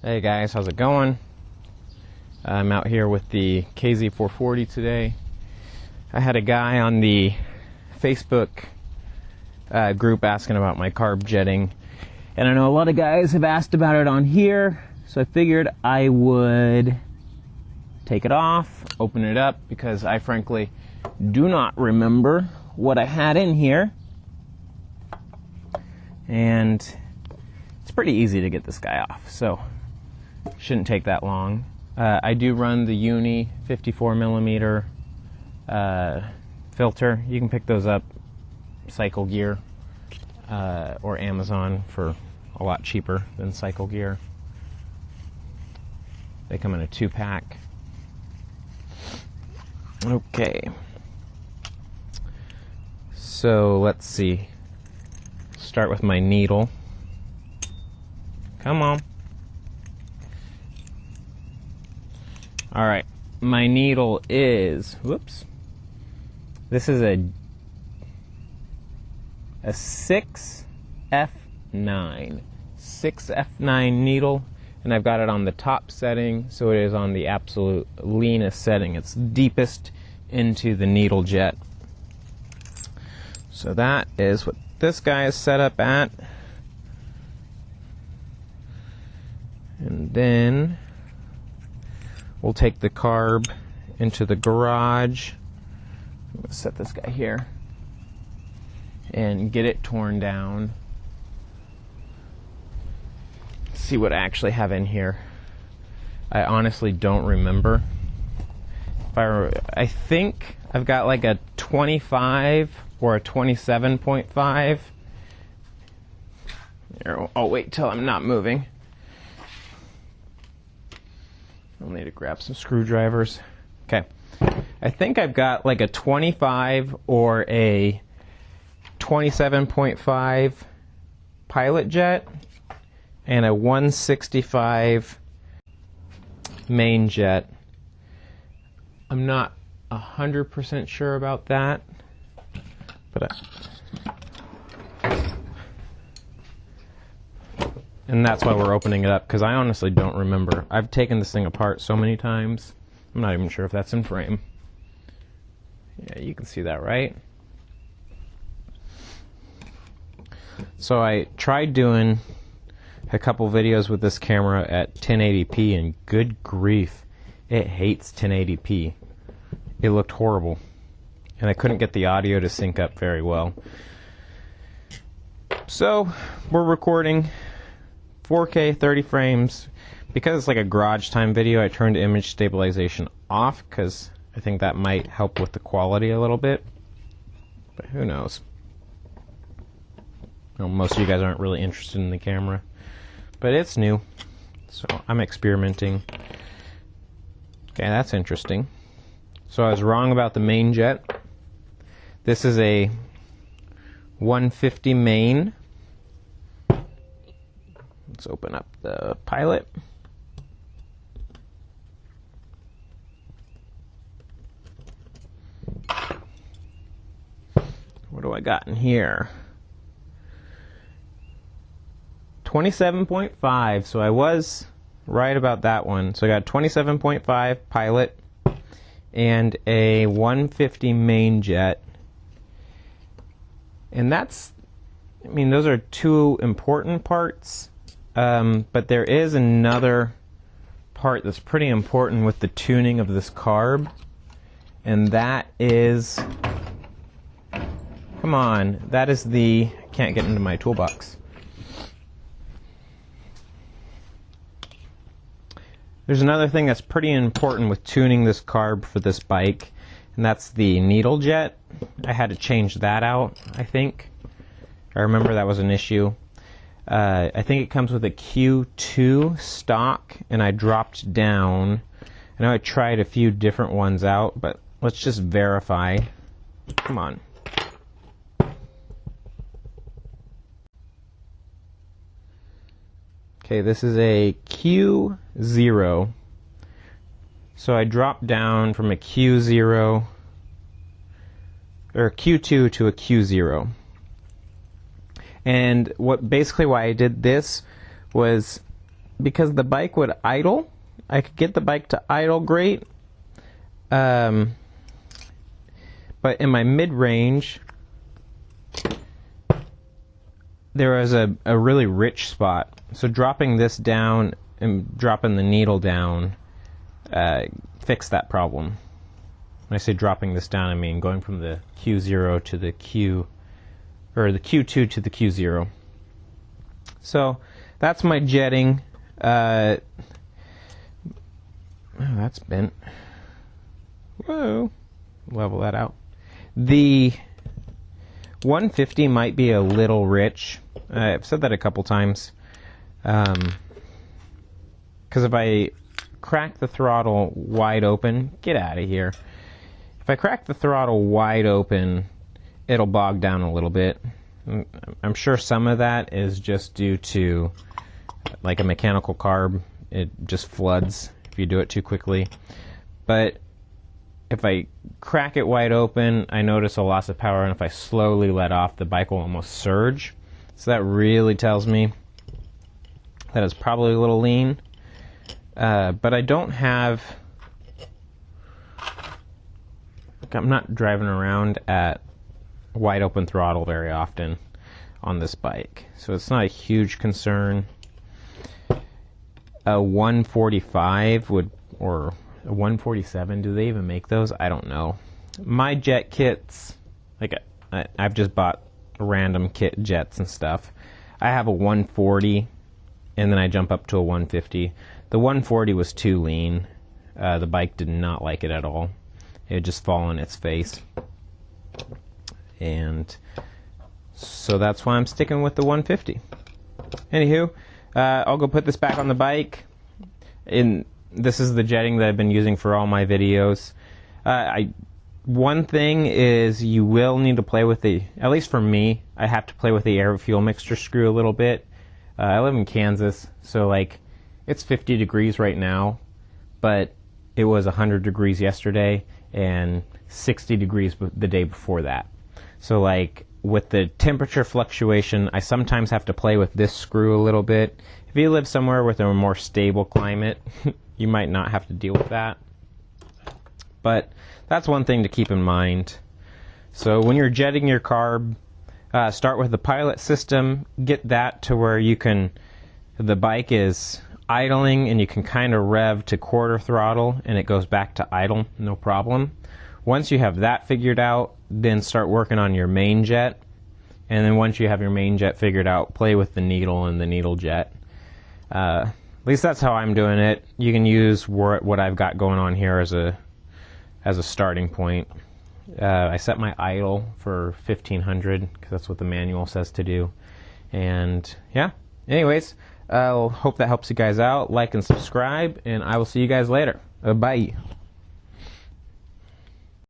Hey guys, how's it going? I'm out here with the Kz440 today. I had a guy on the Facebook group asking about my carb jetting, and I know a lot of guys have asked about it on here, so I figured I would take it off, open it up, because I frankly do not remember what I had in here. And it's pretty easy to get this guy off, so shouldn't take that long. I do run the Uni 54 millimeter filter. You can pick those up Cycle Gear or Amazon for a lot cheaper than Cycle Gear. They come in a 2-pack. Okay, so let's see. Start with my needle. Come on. Alright, my needle is, whoops, this is a 6F9 needle, and I've got it on the top setting, so it is on the absolute leanest setting. It's deepest into the needle jet. So that is what this guy is set up at. And then we'll take the carb into the garage. I'm going to set this guy here and get it torn down. See what I actually have in here. I honestly don't remember. I think I've got like a 25 or a 27.5. I'll wait till I'm not moving. I'll need to grab some screwdrivers. Okay. I think I've got like a 25 or a 27.5 pilot jet and a 165 main jet. I'm not 100% sure about that, but and that's why we're opening it up, because I honestly don't remember. I've taken this thing apart so many times, I'm not even sure if that's in frame. Yeah, you can see that, right? So I tried doing a couple videos with this camera at 1080p, and good grief, it hates 1080p. It looked horrible, and I couldn't get the audio to sync up very well. So we're recording 4K 30 frames. Because it's like a garage time video, I turned image stabilization off because I think that might help with the quality a little bit, but who knows. Well, most of you guys aren't really interested in the camera, but it's new, so I'm experimenting. Okay, that's interesting. So I was wrong about the main jet. This is a 150 main. Let's open up the pilot. What do I got in here? 27.5, so I was right about that one. So I got 27.5 pilot and a 150 main jet. And that's, I mean, those are two important parts. But there is another part that's pretty important with the tuning of this carb, and that is, come on, that is the, I can't get into my toolbox. There's another thing that's pretty important with tuning this carb for this bike, and that's the needle jet. I had to change that out, I think. I remember that was an issue. I think it comes with a Q2 stock, and I dropped down. I know I tried a few different ones out, but let's just verify. Come on. Okay, this is a Q0. So I dropped down from a Q0, or a Q2 to a Q0. And what basically why I did this was because the bike would idle. I could get the bike to idle great. But in my mid-range, there was a really rich spot. So dropping this down and dropping the needle down fixed that problem. When I say dropping this down, I mean going from the Q0 to the Q, or the Q2 to the Q0. So that's my jetting. Oh, that's bent. Whoa. Level that out. The 150 might be a little rich. I've said that a couple times. Because if I crack the throttle wide open, get out of here. If I crack the throttle wide open, it'll bog down a little bit. I'm sure some of that is just due to like a mechanical carb. It just floods if you do it too quickly. But if I crack it wide open, I notice a loss of power, and if I slowly let off, the bike will almost surge. So that really tells me that it's probably a little lean. But I don't have... I'm not driving around at wide open throttle very often on this bike, so it's not a huge concern. A 145 would, or a 147, do they even make those? I don't know. My jet kits, like I've just bought random kit jets and stuff. I have a 140, and then I jump up to a 150. The 140 was too lean. The bike did not like it at all. It would just fall on its face. And so that's why I'm sticking with the 150. Anywho, I'll go put this back on the bike. This is the jetting that I've been using for all my videos. One thing is you will need to play with the, at least for me, I have to play with the air fuel mixture screw a little bit. I live in Kansas, so like it's 50 degrees right now, but it was 100 degrees yesterday and 60 degrees the day before that. So like with the temperature fluctuation, I sometimes have to play with this screw a little bit. If you live somewhere with a more stable climate, you might not have to deal with that. But that's one thing to keep in mind. So when you're jetting your carb, start with the pilot system, get that to where you can, the bike is idling and you can kind of rev to quarter throttle and it goes back to idle, no problem. Once you have that figured out, then start working on your main jet. And then once you have your main jet figured out, play with the needle and the needle jet. At least that's how I'm doing it. You can use what I've got going on here as a starting point. I set my idle for 1500 because that's what the manual says to do. And yeah, anyways, I'll hope that helps you guys out. Like and subscribe, and I will see you guys later. Bye.